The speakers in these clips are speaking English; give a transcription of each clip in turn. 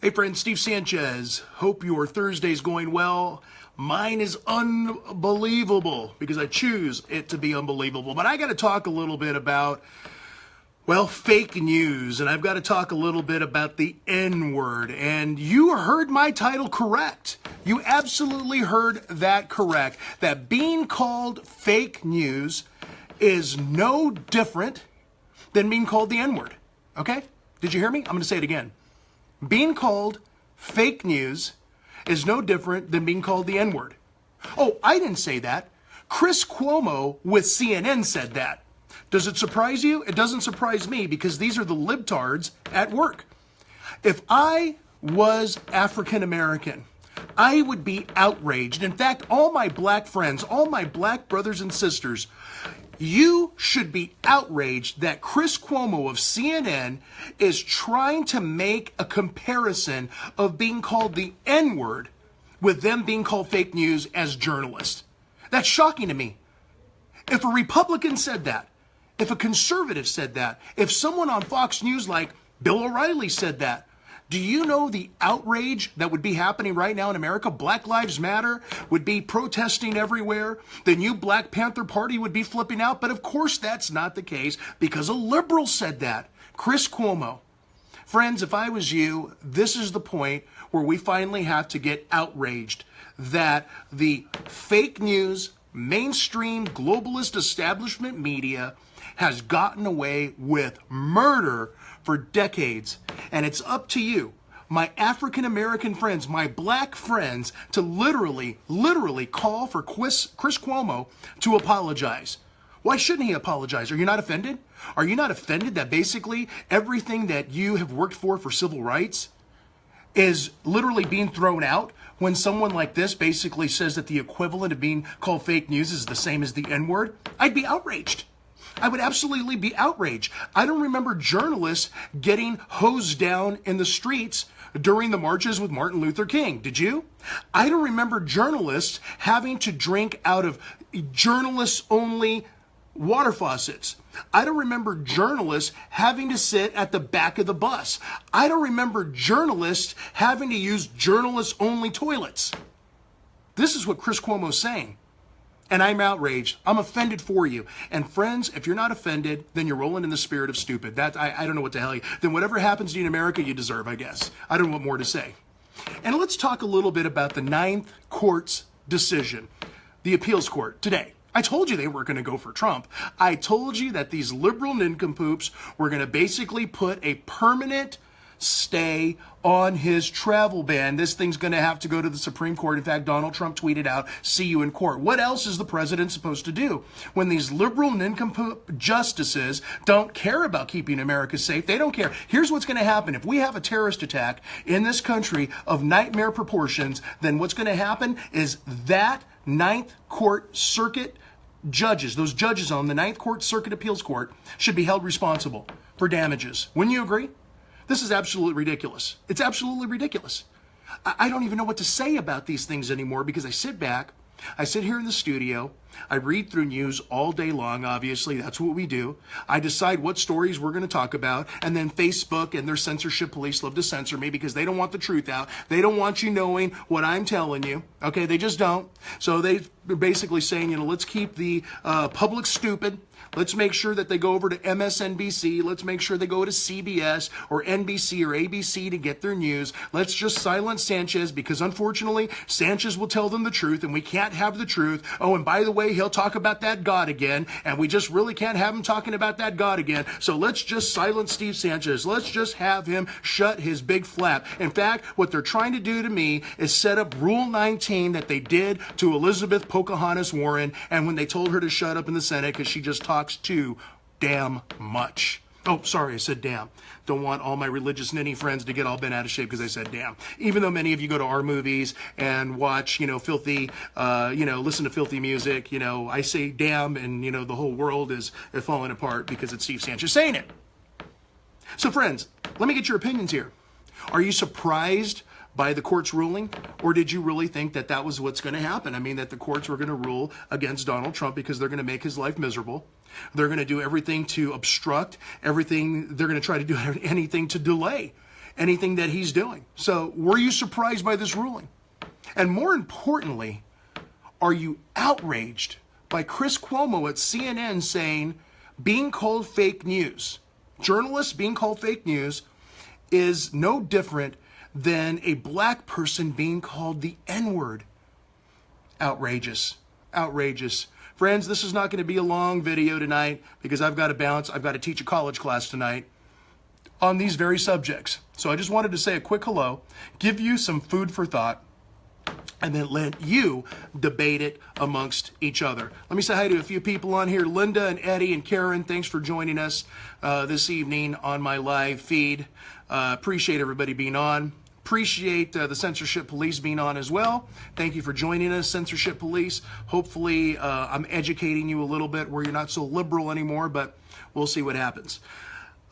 Hey friend, Steve Sanchez. Hope your Thursday's going well. Mine is unbelievable because I choose it to be unbelievable. But I got to talk a little bit about, well, fake news. And I've got to talk a little bit about the N-word. And you heard my title correct. You absolutely heard that correct. That being called fake news is no different than being called the N-word. Okay? Did you hear me? I'm going to say it again. Being called fake news is no different than being called the N-word. Oh, I didn't say that. Chris Cuomo with CNN said that. Does it surprise you? It doesn't surprise me because these are the libtards at work. If I was African American, I would be outraged. In fact, all my black friends, all my black brothers and sisters, you should be outraged that Chris Cuomo of CNN is trying to make a comparison of being called the N-word with them being called fake news as journalists. That's shocking to me. If a Republican said that, if a conservative said that, if someone on Fox News like Bill O'Reilly said that, do you know the outrage that would be happening right now in America? Black Lives Matter would be protesting everywhere. The new Black Panther Party would be flipping out. But of course, that's not the case because a liberal said that. Chris Cuomo. Friends, if I was you, this is the point where we finally have to get outraged that the fake news, mainstream globalist establishment media has gotten away with murder for decades. And it's up to you, my African American friends, my black friends, to literally call for Chris Cuomo to apologize. Why shouldn't he apologize? Are you not offended? Are you not offended that basically everything that you have worked for civil rights is literally being thrown out when someone like this basically says that the equivalent of being called fake news is the same as the N-word? I'd be outraged. I would absolutely be outraged. I don't remember journalists getting hosed down in the streets during the marches with Martin Luther King. Did you? I don't remember journalists having to drink out of journalists-only water faucets. I don't remember journalists having to sit at the back of the bus. I don't remember journalists having to use journalists-only toilets. This is what Chris Cuomo's saying. And I'm outraged. I'm offended for you. And friends, if you're not offended, then you're rolling in the spirit of stupid. I don't know what to tell you. Then whatever happens to you in America, you deserve, I guess. I don't know what more to say. And let's talk a little bit about the Ninth Court's decision, the appeals court today. I told you they weren't going to go for Trump. I told you that these liberal nincompoops were going to basically put a permanent stay on his travel ban. This thing's going to have to go to the Supreme Court. In fact, Donald Trump tweeted out, "See you in court." What else is the president supposed to do when these liberal nincompoop justices don't care about keeping America safe? They don't care. Here's what's going to happen. If we have a terrorist attack in this country of nightmare proportions, then what's going to happen is that Ninth Court Circuit judges, those judges on the Ninth Court Circuit Appeals Court, should be held responsible for damages. Wouldn't you agree? This is absolutely ridiculous. It's absolutely ridiculous. I don't even know what to say about these things anymore because I sit back, I sit here in the studio, I read through news all day long, obviously, that's what we do. I decide what stories we're going to talk about, and then Facebook and their censorship police love to censor me because they don't want the truth out. They don't want you knowing what I'm telling you, okay? They just don't. So they're basically saying, let's keep the public stupid. Let's make sure that they go over to MSNBC. Let's make sure they go to CBS or NBC or ABC to get their news. Let's just silence Sanchez because unfortunately, Sanchez will tell them the truth and we can't have the truth. Oh, and by the way, he'll talk about that God again and we just really can't have him talking about that God again. So let's just silence Steve Sanchez. Let's just have him shut his big flap. In fact, what they're trying to do to me is set up Rule 19 that they did to Elizabeth Pocahontas Warren and when they told her to shut up in the Senate because she just talks too damn much. Oh, sorry, I said damn. Don't want all my religious ninny friends to get all bent out of shape because I said damn. Even though many of you go to our movies and watch, filthy, listen to filthy music, I say damn and, the whole world is falling apart because it's Steve Sanchez saying it. So friends, let me get your opinions here. Are you surprised by the court's ruling? Or did you really think that that was what's going to happen? I mean, that the courts were going to rule against Donald Trump because they're going to make his life miserable. They're going to do everything to obstruct, everything. They're going to try to do anything to delay anything that he's doing. So were you surprised by this ruling? And more importantly, are you outraged by Chris Cuomo at CNN saying being called fake news, journalists being called fake news, is no different than a black person being called the N-word? Outrageous. Outrageous. Friends, this is not going to be a long video tonight because I've got to bounce. I've got to teach a college class tonight on these very subjects. So I just wanted to say a quick hello, give you some food for thought, and then let you debate it amongst each other. Let me say hi to a few people on here. Linda and Eddie and Karen, thanks for joining us this evening on my live feed. Appreciate everybody being on. Appreciate the Censorship Police being on as well. Thank you for joining us, Censorship Police. Hopefully I'm educating you a little bit where you're not so liberal anymore, but we'll see what happens.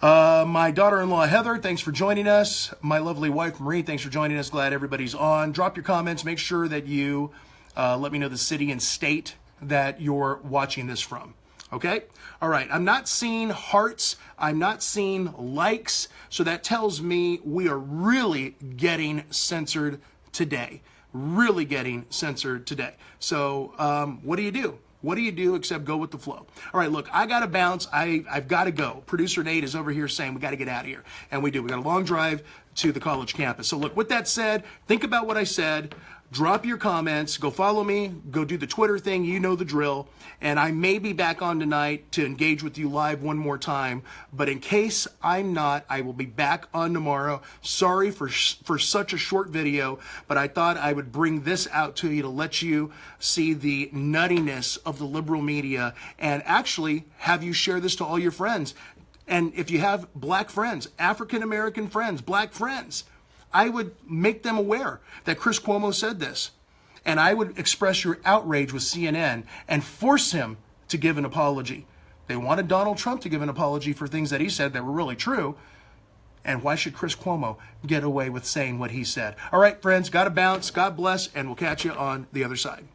My daughter-in-law, Heather, thanks for joining us. My lovely wife, Marie, thanks for joining us. Glad everybody's on. Drop your comments. Make sure that you let me know the city and state that you're watching this from. Okay? All right. I'm not seeing hearts. I'm not seeing likes. So that tells me we are really getting censored today. Really getting censored today. So what do you do? What do you do except go with the flow? All right, look, I got to bounce. I've got to go. Producer Nate is over here saying we got to get out of here. And we do. We got a long drive to the college campus. So look, with that said, think about what I said. Drop your comments. Go follow me. Go do the Twitter thing. You know the drill. And I may be back on tonight to engage with you live one more time. But in case I'm not, I will be back on tomorrow. Sorry for such a short video, but I thought I would bring this out to you to let you see the nuttiness of the liberal media and actually have you share this to all your friends. And if you have black friends, African-American friends, black friends, I would make them aware that Chris Cuomo said this. And I would express your outrage with CNN and force him to give an apology. They wanted Donald Trump to give an apology for things that he said that were really true. And why should Chris Cuomo get away with saying what he said? All right, friends, got to bounce. God bless, and we'll catch you on the other side.